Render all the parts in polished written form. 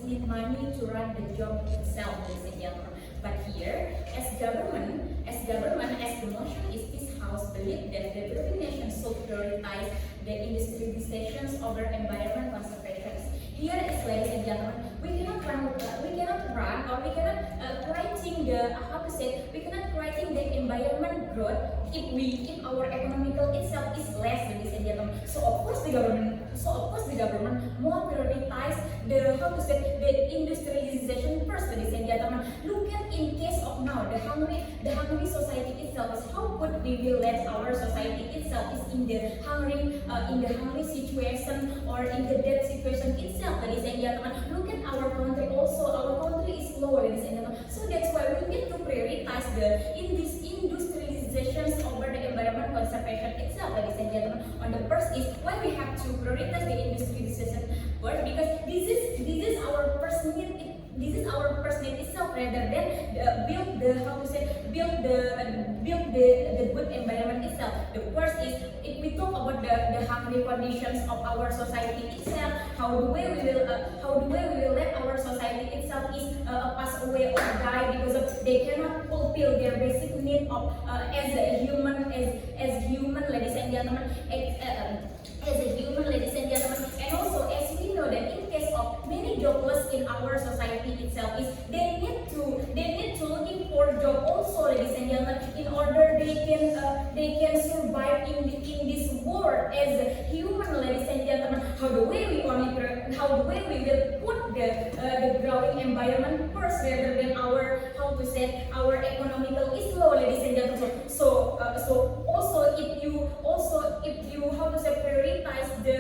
need money to run the job itself, ladies and gentlemen. But here, as government, as the motion is this house believe that the developing nation should prioritize the industrializations over environment conservation. Here is, ladies and gentlemen, we cannot run, or we cannot creating the we cannot creating the environment growth if our economical itself is less, ladies and gentlemen. So of course the government more prioritize the industrialization first, ladies and gentlemen. Look at in case of now the hungry society itself is how could we will let our society itself is in the hungry situation or in the debt situation itself, ladies and gentlemen. Look at our country also. Our country is low, ladies and gentlemen. So that's why we need to prioritize in this industrializations over the environment conservation itself, ladies and gentlemen. On the first is why we have to prioritize the industrialization first, because this is our first need. This is our first need itself, rather than build the good environment itself. The first is if we talk about the hungry conditions of our society itself, how the way we will let our society itself is pass away or die because of they cannot fulfill their basic need of as a human, ladies and gentlemen, as a human, ladies and gentlemen. And also as we know that in case of many jobless in our society itself is they need to looking for job also, ladies and gentlemen, in order they can survive in this world as a human, ladies and gentlemen. How the way we will put the growing environment first, rather than our economical is low, ladies and gentlemen. So also if you prioritize the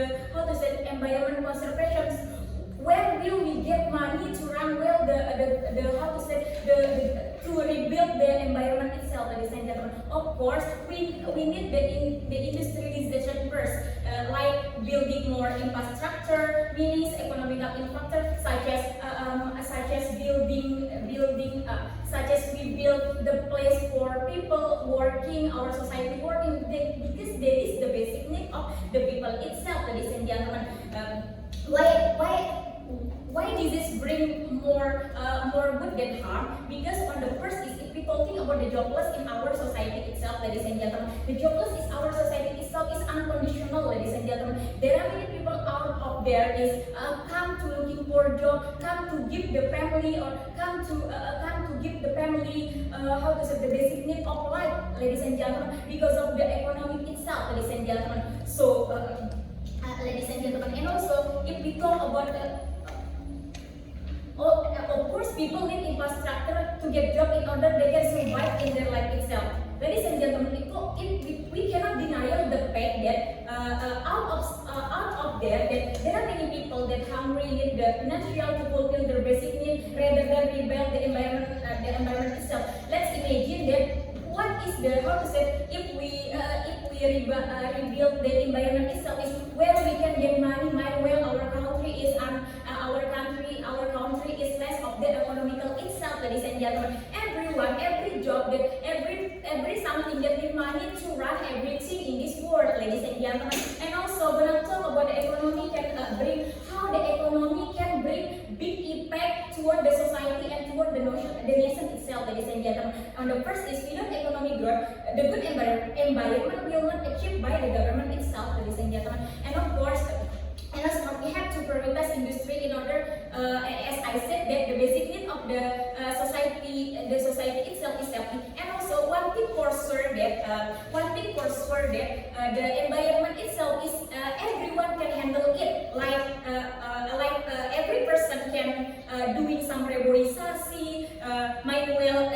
environment conservation, where will we get money to run well to rebuild the environment itself, ladies and gentlemen? Of course, we need the industrialization first, like building more infrastructure, means economical infrastructure, such as we build the place for people working, our society working, because that is the basic need of the people itself, ladies and gentlemen. Why disease bring more good than harm? Because on the first is if we talking about the jobless in our society itself, ladies and gentlemen, the jobless is our society itself is unconditional, ladies and gentlemen. There are many people out of there is come to looking for job, come to give the family or come to give the family the basic need of life, ladies and gentlemen, because of the economic itself, ladies and gentlemen. So ladies and gentlemen, and also if we talk about of course, people need infrastructure to get job in order they can survive in their life itself. Ladies and gentlemen, we cannot deny the fact that out of there that there are many people that hungry need the financial to fulfill their basic need rather than rebuild the environment itself. Let's imagine that what is if we rebuild the environment itself is where we can get money well our country is less of the economical itself, ladies and gentlemen. Every job that every something that need money to run everything in this world, ladies and gentlemen. And also when I talk about the economy can bring big impact toward the society and toward the nation itself, ladies and gentlemen. On the first is without economic growth, the good environment will not achieved by the government itself, ladies and gentlemen. And of course, we have to prioritize industry in order, as I said, that the basic need of the society itself is healthy. And also one thing for sure that the environment itself is everyone can handle it. Like every person can doing some reboisasi, manual